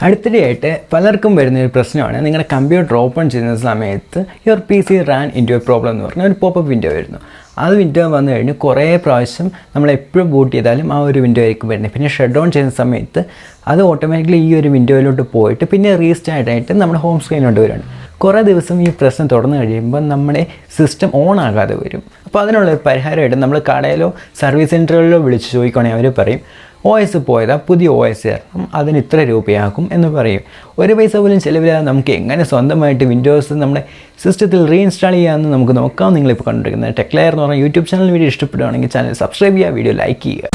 അടുത്തിടെയായിട്ട് പലർക്കും വരുന്നൊരു പ്രശ്നമാണ് നിങ്ങളുടെ കമ്പ്യൂട്ടർ ഓപ്പൺ ചെയ്യുന്ന സമയത്ത് your P C ran into a problem എന്ന് പറഞ്ഞ ഒരു പോപ്പപ്പ് വിൻഡോ വരുന്നു. അത് വിൻഡോ വന്നു കഴിഞ്ഞ് കുറേ പ്രാവശ്യം നമ്മൾ എപ്പോഴും ബൂട്ട് ചെയ്താലും ആ ഒരു വിൻഡോ ആയിരിക്കും വരുന്നത്. പിന്നെ ഷട്ട് ഡൗൺ ചെയ്യുന്ന സമയത്ത് അത് ഓട്ടോമാറ്റിക്കലി ഈ ഒരു വിൻഡോയിലോട്ട് പോയിട്ട് പിന്നെ റീസ്റ്റാർട്ടായിട്ട് നമ്മുടെ ഹോം സ്ക്രീനിലോട്ട് വരുന്നുണ്ട്. കുറേ ദിവസം ഈ പ്രശ്നം തുറന്നു കഴിയുമ്പോൾ നമ്മുടെ സിസ്റ്റം ഓൺ ആകാതെ വരും. അപ്പോൾ അതിനുള്ളൊരു പരിഹാരമായിട്ട് നമ്മൾ കടയിലോ സർവീസ് സെൻറ്ററുകളിലോ വിളിച്ച് ചോദിക്കുകയാണെങ്കിൽ അവർ പറയും OS പോയതാ, പുതിയ OS ചേർക്കണം, അതിന് ഇത്ര രൂപയാക്കും എന്ന് പറയും. ഒരു പൈസ പോലും ചിലവില്ലാതെ നമുക്ക് എങ്ങനെ സ്വന്തമായിട്ട് വിൻഡോസ് നമ്മുടെ സിസ്റ്റത്തിൽ റീഇൻസ്റ്റാൾ ചെയ്യാമെന്ന് നമുക്ക് നോക്കാം. നിങ്ങളിപ്പോൾ കണ്ടിരിക്കുന്നത് ടെക് ലെയർ എന്ന് പറഞ്ഞ യൂട്യൂബ് ചാനൽ വീഡിയോ ഇഷ്ടപ്പെടുകയാണെങ്കിൽ ചാനൽ സബ്സ്ക്രൈബ് ചെയ്യുക, വീഡിയോ ലൈക്ക് ചെയ്യുക.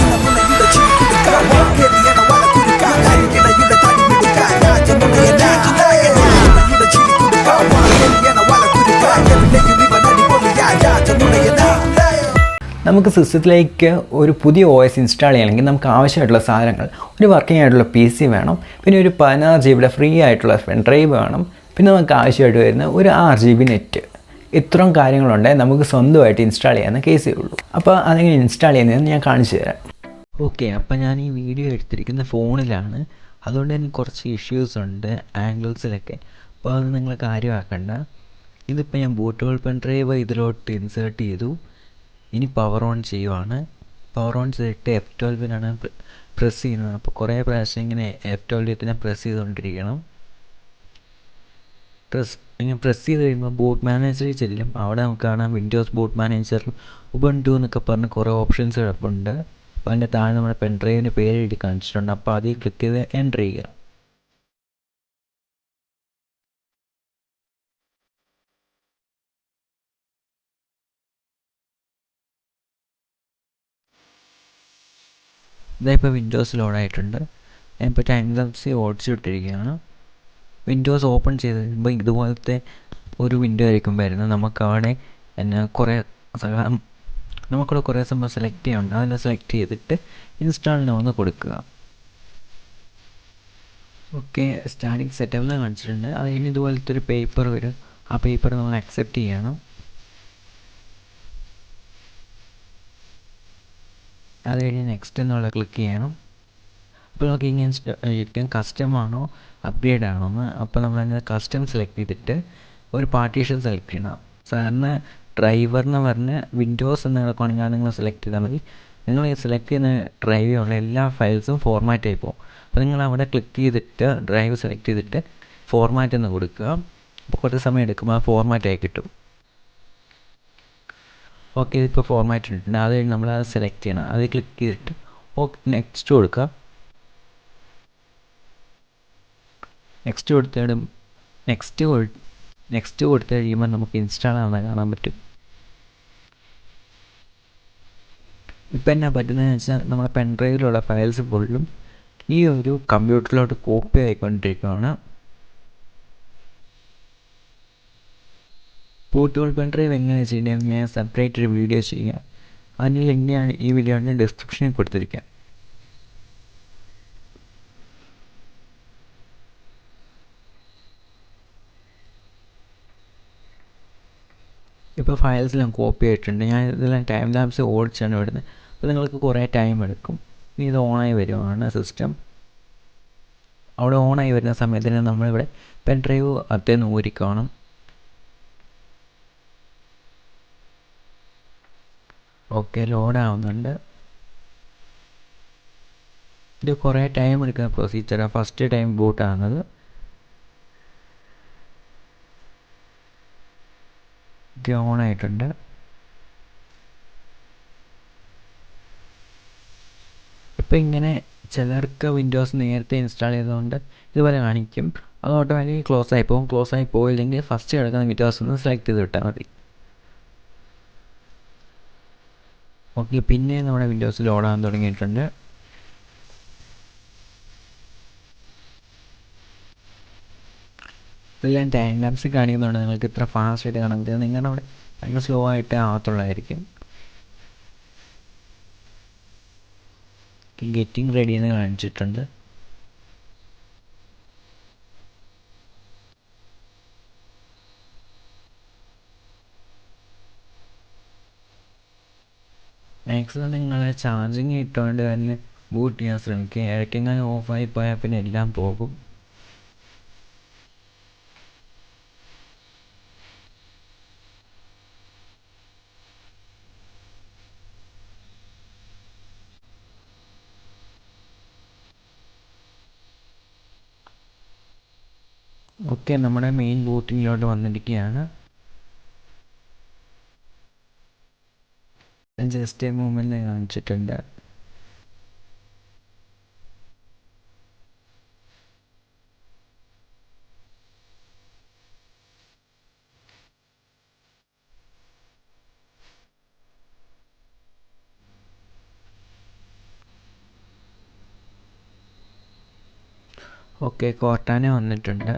നമുക്ക് സിസ്റ്റത്തിലേക്ക് ഒരു പുതിയ OS ഇൻസ്റ്റാൾ ചെയ്യണമെങ്കിൽ നമുക്ക് ആവശ്യമായിട്ടുള്ള സാധനങ്ങൾ ഒരു വർക്കിംഗ് ആയിട്ടുള്ള PC വേണം, പിന്നെ ഒരു 16 GB ഫ്രീ ആയിട്ടുള്ള പെൻ ഡ്രൈവ് വേണം, പിന്നെ നമുക്ക് ആവശ്യമായിട്ട് വരുന്ന ഒരു 6 GB നെറ്റ്. ഇത്രയും കാര്യങ്ങളുണ്ടെങ്കിൽ നമുക്ക് സ്വന്തമായിട്ട് ഇൻസ്റ്റാൾ ചെയ്യാവുന്ന കേസേ ഉള്ളൂ. അപ്പോൾ അതെങ്ങനെ ഇൻസ്റ്റാൾ ചെയ്യുന്നതെന്ന് ഞാൻ കാണിച്ചു തരാം. ഓക്കെ, അപ്പോൾ ഞാൻ ഈ വീഡിയോ എടുത്തിരിക്കുന്ന ഫോണിലാണ്, അതുകൊണ്ട് തന്നെ കുറച്ച് ഇഷ്യൂസ് ഉണ്ട് ആംഗിൾസിലൊക്കെ. അപ്പോൾ അത് നിങ്ങൾ കാര്യമാക്കണ്ട. ഇതിപ്പോൾ ഞാൻ ബൂട്ടബിൾ പെൻ ഡ്രൈവ് ഇതിലോട്ട് ഇൻസേർട്ട് ചെയ്തു. ഇനി പവർ ഓൺ ചെയ്യുവാണ്. പവർ ഓൺ ചെയ്തിട്ട് F12 പ്രസ് ചെയ്യുന്നത്. അപ്പോൾ കുറേ പ്രാവശ്യം ഇങ്ങനെ F12 പ്രസ് ചെയ്തുകൊണ്ടിരിക്കണം. ഇങ്ങനെ പ്രസ് ചെയ്ത് കഴിയുമ്പോൾ ബൂട്ട് മാനേജറിൽ ചെല്ലും. അവിടെ നമുക്ക് കാണാം വിൻഡോസ് ബൂട്ട് മാനേജർ, ഉബുണ്ടു എന്നൊക്കെ പറഞ്ഞ് കുറേ ഓപ്ഷൻസ് കിടപ്പുണ്ട്. അപ്പോൾ അതിൻ്റെ താഴെ നമ്മുടെ പെൻ ഡ്രൈവിൻ്റെ പേര് എഴുതി കാണിച്ചിട്ടുണ്ട്. അപ്പോൾ അതിൽ ക്ലിക്ക് ചെയ്ത് എൻ്റർ ചെയ്യുക. ഇതായിപ്പോൾ വിൻഡോസ് ലോഡായിട്ടുണ്ട്. ഞാനിപ്പോൾ ടൈം ലാപ്സ് ഓടിച്ചിട്ടിരിക്കുകയാണ്. വിൻഡോസ് ഓപ്പൺ ചെയ്ത് കഴിയുമ്പോൾ ഇതുപോലത്തെ ഒരു വിൻഡോ ആയിരിക്കും വരുന്നത്. നമുക്കവിടെ നമുക്കിവിടെ കുറേ സംഭവം സെലക്ട് ചെയ്യാനുണ്ട്. അതിനെ സെലക്ട് ചെയ്തിട്ട് ഇൻസ്റ്റാളിന് ഒന്ന് കൊടുക്കുക. ഓക്കെ, സ്റ്റാർട്ടിങ് സെറ്റപ്പിൽ കാണിച്ചിട്ടുണ്ട്. അത് കഴിഞ്ഞ് ഇതുപോലത്തെ ഒരു പേപ്പർ വരും. ആ പേപ്പർ നമ്മൾ അക്സെപ്റ്റ് ചെയ്യണം. അത് കഴിഞ്ഞ് നെക്സ്റ്റ് എന്നുള്ള ക്ലിക്ക് ചെയ്യണം. അപ്പോൾ നമുക്ക് ഇങ്ങനെ ഇരിക്കും കസ്റ്റം ആണോ അപ്ഗ്രേഡ് ആണോ എന്ന്. അപ്പോൾ നമ്മളതിന് കസ്റ്റം സെലക്ട് ചെയ്തിട്ട് ഒരു പാർട്ടീഷൻ സെലക്ട് ചെയ്യണം. സാറിന് ഡ്രൈവറിന് പറഞ്ഞ് വിൻഡോസ് എന്ന് കിടക്കുകയാണെങ്കിൽ നിങ്ങൾ സെലക്ട് ചെയ്താൽ മതി. നിങ്ങൾ സെലക്ട് ചെയ്യുന്ന ഡ്രൈവിലുള്ള എല്ലാ ഫയൽസും ഫോർമാറ്റ് ആയി പോകും. അപ്പോൾ നിങ്ങൾ അവിടെ ക്ലിക്ക് ചെയ്തിട്ട് ഡ്രൈവ് സെലക്ട് ചെയ്തിട്ട് ഫോർമാറ്റ് എന്ന് കൊടുക്കുക. അപ്പോൾ കുറച്ച് സമയം എടുക്കുമ്പോൾ ആ ഫോർമാറ്റ് ആയി കിട്ടും. ഓക്കെ, ഇതിപ്പോൾ ഫോർമാറ്റ് ഇട്ടിട്ടുണ്ട്. അത് കഴിഞ്ഞ് നമ്മളത് സെലക്ട് ചെയ്യണം. അത് ക്ലിക്ക് ചെയ്തിട്ട് ഓക്കെ നെക്സ്റ്റ് കൊടുക്കുക. നെക്സ്റ്റ് കൊടുത്ത് കഴിയുമ്പോൾ നമുക്ക് ഇൻസ്റ്റാൾ ആവുന്നത് കാണാൻ പറ്റും. ഇപ്പം എന്നാ പറ്റുന്നതെന്ന് വെച്ചാൽ നമ്മുടെ പെൻ ഡ്രൈവിലുള്ള ഫയൽസ് ഫുള്ളും ഈ ഒരു കമ്പ്യൂട്ടറിലോട്ട് കോപ്പി ആയിക്കൊണ്ടിരിക്കുകയാണ്. ബൂട്ടബിൾ പെൻ ഡ്രൈവ് എങ്ങനെ ചെയ്യണമെന്ന് ഞാൻ സെപ്പറേറ്റ് ഒരു വീഡിയോ ചെയ്യാം. അതിന് ലിങ്കാണ് ഈ വീഡിയോയുടെ ഡിസ്ക്രിപ്ഷനിൽ കൊടുത്തിരിക്കാം. ഇപ്പോൾ ഫയൽസെല്ലാം കോപ്പി ആയിട്ടുണ്ട്. ഞാൻ ഇതെല്ലാം ടൈം ലാപ്സ് ഓടിച്ചാണ് വിടുന്നത്. അപ്പോൾ നിങ്ങൾക്ക് കുറേ ടൈം എടുക്കും. ഇനി ഇത് ഓണായി വരുവാണ് സിസ്റ്റം. അവിടെ ഓണായി വരുന്ന സമയത്തിന് നമ്മളിവിടെ പെൻ ഡ്രൈവ് അത്തേന്ന് ഊരിക്കണം. ഓക്കെ, ലോഡാവുന്നുണ്ട്. ഇത് കുറേ ടൈം എടുക്കുന്ന പ്രൊസീജിയറാണ്. First time ബൂട്ടാകുന്നത്. ഇത് ഓണായിട്ടുണ്ട്. ഇപ്പോൾ ഇങ്ങനെ ചിലർക്ക് വിൻഡോസ് നേരത്തെ ഇൻസ്റ്റാൾ ചെയ്തുകൊണ്ട് ഇതുപോലെ കാണിക്കും. അത് ഓട്ടോമാറ്റിക്കലി ക്ലോസ് ആയി പോയില്ലെങ്കിൽ ഫസ്റ്റ് കിടക്കുന്ന വിൻഡോസ് ഒന്ന് സെലക്ട് ചെയ്ത് വിട്ടാൽ മതി. ഓക്കെ, പിന്നെ നമ്മുടെ വിൻഡോസ് ലോഡാകാൻ തുടങ്ങിയിട്ടുണ്ട്. ഇതെല്ലാം ടൈം ലാപ്സ് കാണിക്കുന്നുണ്ട്. നിങ്ങൾക്ക് ഇത്ര ഫാസ്റ്റ് ആയിട്ട് കാണാൻ പറ്റും. നിങ്ങളുടെ അവിടെ ഭയങ്കര സ്ലോ ആയിട്ട് ആകത്തുള്ളതായിരിക്കും. ഗെറ്റിംഗ് റെഡി എന്ന് കാണിച്ചിട്ടുണ്ട്. മാക്സിമം നിങ്ങൾ ചാർജിങ് ഇട്ടുകൊണ്ട് തന്നെ ബൂട്ട് ചെയ്യാൻ ശ്രമിക്കുക. ഇടയ്ക്കെങ്ങനെ ഓഫായി പോയാൽ പിന്നെ എല്ലാം പോകും. ഓക്കെ, നമ്മുടെ മെയിൻ ബൂട്ടിങ്ങിലോട്ട് വന്നിരിക്കുകയാണ്. ജസ്റ്റ് മൂവ്മെൻറ്റ് കാണിച്ചിട്ടുണ്ട്. ഓക്കെ, കോർട്ടാന വന്നിട്ടുണ്ട്.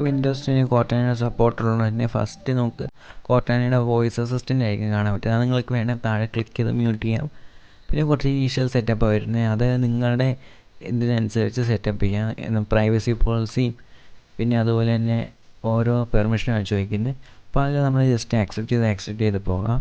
വിൻഡോസിന് കോർട്ടാനയുടെ സപ്പോർട്ടുള്ളത് തന്നെ ഫസ്റ്റ് നമുക്ക് കോർട്ടാനയുടെ വോയിസ് അസിസ്റ്റൻ്റ് ആയിരിക്കും കാണാൻ പറ്റുക. അത് നിങ്ങൾക്ക് വേണമെങ്കിൽ താഴെ ക്ലിക്ക് ചെയ്ത് മ്യൂട്ട് ചെയ്യാം. പിന്നെ കുറച്ച് ഇനീഷ്യൽ സെറ്റപ്പ് വരുന്നത്, അത് നിങ്ങളുടെ ഇതിനനുസരിച്ച് സെറ്റപ്പ് ചെയ്യാം. പ്രൈവസി പോളിസിയും പിന്നെ അതുപോലെ തന്നെ ഓരോ പെർമിഷനാണ് ചോദിക്കുന്നത്. അപ്പോൾ അതിൽ നമ്മൾ ജസ്റ്റ് ആക്സെപ്റ്റ് ചെയ്ത് പോകാം.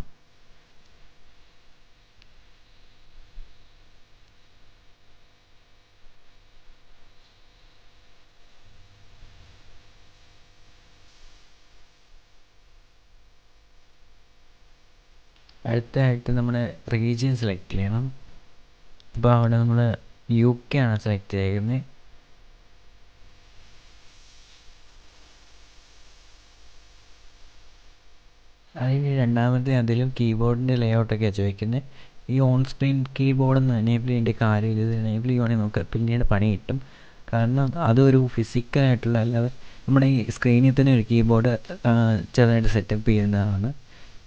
അടുത്തതായിട്ട് നമ്മൾ റീജിയൻ സെലക്ട് ചെയ്യണം. അപ്പോൾ അവിടെ നമ്മൾ UK ആണ് സെലക്ട് ചെയ്യുന്നത്. അതിന് രണ്ടാമത്തെ അതിലും കീബോർഡിൻ്റെ ലേഔട്ടൊക്കെയാണ് ചോദിക്കുന്നത്. ഈ ഓൺ സ്ക്രീൻ കീബോർഡൊന്നും എനേബിൾ ചെയ്യേണ്ട കാര്യമില്ല. ഇത് എനേബിൾ ചെയ്യുവാണെങ്കിൽ നമുക്ക് പിന്നീട് പണി കിട്ടും. കാരണം അതൊരു ഫിസിക്കലായിട്ടുള്ള, അല്ലാതെ നമ്മുടെ ഈ സ്ക്രീനിൽ തന്നെ ഒരു കീബോർഡ് ചെറുതായിട്ട് സെറ്റപ്പ് ചെയ്യുന്നതാണ്.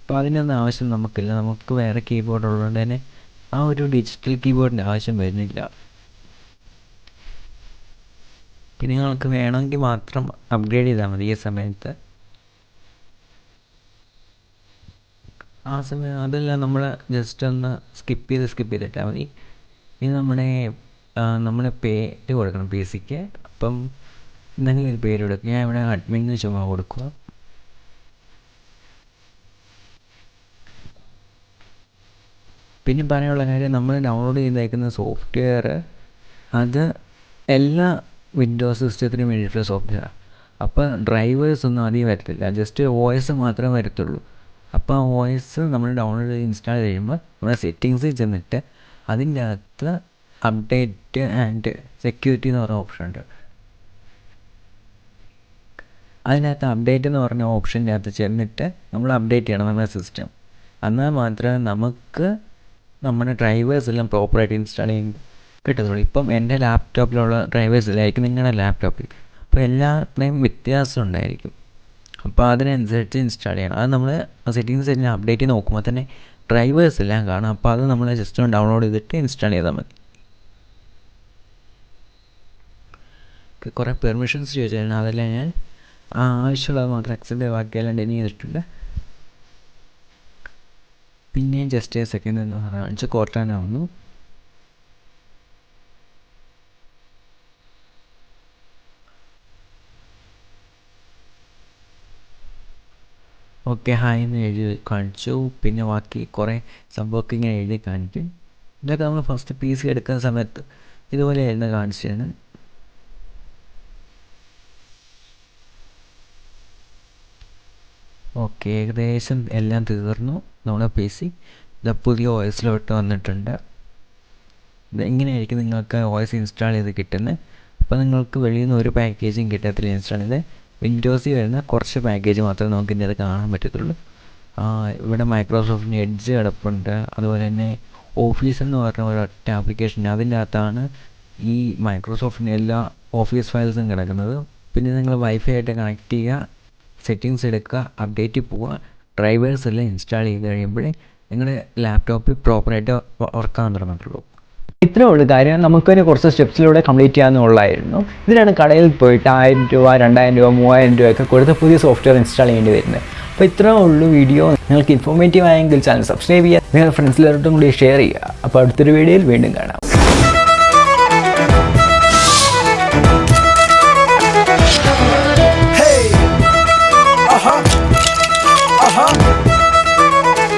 അപ്പോൾ അതിനൊന്നും ആവശ്യം നമുക്കില്ല. നമുക്ക് വേറെ കീബോർഡ് ഉള്ളതുകൊണ്ട് തന്നെ ആ ഒരു ഡിജിറ്റൽ കീബോർഡിൻ്റെ ആവശ്യം വരുന്നില്ല. പിന്നെ നിങ്ങൾക്ക് വേണമെങ്കിൽ മാത്രം അപ്ഗ്രേഡ് ചെയ്താൽ മതി. ഈ സമയത്ത് ആ സമയം അതെല്ലാം നമ്മൾ ജസ്റ്റ് ഒന്ന് സ്കിപ്പ് ചെയ്തിട്ടാൽ മതി. ഇനി നമ്മുടെ പേര് കൊടുക്കണം PCക്ക്. അപ്പം എന്തെങ്കിലും ഒരു പേര് കൊടുക്കുക. ഞാൻ ഇവിടെ അഡ്മിൻ ചുമ്മാ കൊടുക്കുക. പിന്നെ പറയാനുള്ള കാര്യം, നമ്മൾ ഡൗൺലോഡ് ചെയ്തേക്കുന്ന സോഫ്റ്റ്വെയർ അത് എല്ലാ വിൻഡോസ് സിസ്റ്റത്തിനും വേണ്ടിയിട്ടുള്ള സോഫ്റ്റ്വെയർ. അപ്പോൾ ഡ്രൈവേഴ്സ് ഒന്നും അധികം വരത്തില്ല, ജസ്റ്റ് OS മാത്രമേ വരത്തുള്ളൂ. അപ്പോൾ ആ OS നമ്മൾ ഡൗൺലോഡ് ചെയ്ത് ഇൻസ്റ്റാൾ ചെയ്യുമ്പോൾ നമ്മുടെ സെറ്റിങ്സിൽ ചെന്നിട്ട് അതിൻ്റെ അകത്ത് അപ്ഡേറ്റ് ആൻഡ് സെക്യൂരിറ്റി എന്ന് പറഞ്ഞ ഓപ്ഷൻ ഉണ്ട്. അതിനകത്ത് അപ്ഡേറ്റ് എന്ന് പറഞ്ഞ ഓപ്ഷൻ്റെ അകത്ത് ചെന്നിട്ട് നമ്മൾ അപ്ഡേറ്റ് ചെയ്യണം നമ്മുടെ സിസ്റ്റം. എന്നാൽ മാത്രമേ നമുക്ക് നമ്മുടെ ഡ്രൈവേഴ്സ് എല്ലാം പ്രോപ്പറായിട്ട് ഇൻസ്റ്റാൾ ചെയ്യാൻ കിട്ടത്തുള്ളൂ. ഇപ്പം എൻ്റെ ലാപ്ടോപ്പിലുള്ള ഡ്രൈവേഴ്സ് ഇല്ലായിരിക്കും നിങ്ങളുടെ ലാപ്ടോപ്പിൽ. അപ്പോൾ എല്ലാത്തിനെയും വ്യത്യാസം ഉണ്ടായിരിക്കും. അപ്പോൾ അതിനനുസരിച്ച് ഇൻസ്റ്റാൾ ചെയ്യണം. അത് നമ്മൾ സെറ്റിങ്സ് എല്ലാം അപ്ഡേറ്റ് ചെയ്ത് നോക്കുമ്പോൾ തന്നെ ഡ്രൈവേഴ്സ് എല്ലാം കാണും. അപ്പോൾ അത് നമ്മൾ ജസ്റ്റ് ഒന്ന് ഡൗൺലോഡ് ചെയ്തിട്ട് ഇൻസ്റ്റാൾ ചെയ്താൽ മതി. കുറേ പെർമിഷൻസ് ചോദിച്ചായിരുന്നു, അതെല്ലാം ഞാൻ ആവശ്യമുള്ളത് മാത്രം അക്സെപ്റ്റ് ചെയ്ത് ബാക്കിയെല്ലാം ഡെലീറ്റ് ചെയ്തിട്ടുണ്ട്. പിന്നെയും ജസ്റ്റ് സെക്കൻഡ് എന്ന് പറഞ്ഞാൽ കോർട്ടാന വന്നു. ഓക്കെ, ഹായ് എന്ന് എഴുതി കാണിച്ചു. പിന്നെ ബാക്കി കുറേ സംഭവമൊക്കെ ഇങ്ങനെ എഴുതി കാണിക്കും. ഇതൊക്കെ നമ്മൾ ഫസ്റ്റ് PC എടുക്കുന്ന സമയത്ത് ഇതുപോലെയായിരുന്നു കാണിച്ചതാണ്. ഓക്കെ, ഏകദേശം എല്ലാം തീർന്നു. നമ്മുടെ PC പുതിയ OSലോട്ട് വന്നിട്ടുണ്ട്. ഇങ്ങനെയായിരിക്കും നിങ്ങൾക്ക് OS ഇൻസ്റ്റാൾ ചെയ്ത് കിട്ടുന്നത്. അപ്പോൾ നിങ്ങൾക്ക് വെളിയിൽ നിന്ന് ഒരു പാക്കേജും കിട്ടത്തില്ല ഇൻസ്റ്റാൾ ചെയ്ത്. വിൻഡോസിൽ വരുന്ന കുറച്ച് പാക്കേജ് മാത്രമേ നമുക്ക് ഇതിൻ്റെ അത് കാണാൻ പറ്റത്തുള്ളൂ. ഇവിടെ മൈക്രോസോഫ്റ്റിൻ്റെ എഡ്ജ് കിടപ്പുണ്ട്. അതുപോലെ തന്നെ ഓഫീസ് എന്ന് പറഞ്ഞ ഒരൊറ്റ ആപ്ലിക്കേഷൻ, അതിൻ്റെ അകത്താണ് ഈ മൈക്രോസോഫ്റ്റിൻ്റെ എല്ലാ ഓഫീസ് ഫയൽസും കിടക്കുന്നത്. പിന്നെ നിങ്ങൾ വൈഫൈ ആയിട്ട് കണക്ട് ചെയ്യുക, സെറ്റിങ്സ് എടുക്കുക, അപ്ഡേറ്റിൽ പോവുക, ഡ്രൈവേഴ്സ് എല്ലാം ഇൻസ്റ്റാൾ ചെയ്ത് കഴിയുമ്പോഴേ നിങ്ങളുടെ ലാപ്ടോപ്പിൽ പ്രോപ്പറായിട്ട് വർക്കാൻ തുടങ്ങത്തുള്ളൂ. ഇത്രേ ഉള്ളൂ കാര്യം. നമുക്കൊരു കുറച്ച് സ്റ്റെപ്സിലൂടെ കംപ്ലീറ്റ് ചെയ്യാമെന്നുള്ളതായിരുന്നു. ഇതിനാണ് കടയിൽ പോയിട്ട് 1000 രൂപ, 2000 രൂപ, 3000 രൂപയൊക്കെ കൊടുത്ത് പുതിയ സോഫ്റ്റ്വെയർ ഇൻസ്റ്റാൾ ചെയ്യേണ്ടി വരുന്നത്. അപ്പോൾ ഇത്രേ ഉള്ളൂ വീഡിയോ. നിങ്ങൾക്ക് ഇൻഫോർമേറ്റീവ് ആയെങ്കിൽ ചാനൽ സബ്സ്ക്രൈബ് ചെയ്യുക, നിങ്ങളുടെ ഫ്രണ്ട്സിലോട്ടും കൂടി ഷെയർ ചെയ്യുക. അപ്പോൾ അടുത്തൊരു വീഡിയോയിൽ വീണ്ടും കാണാം.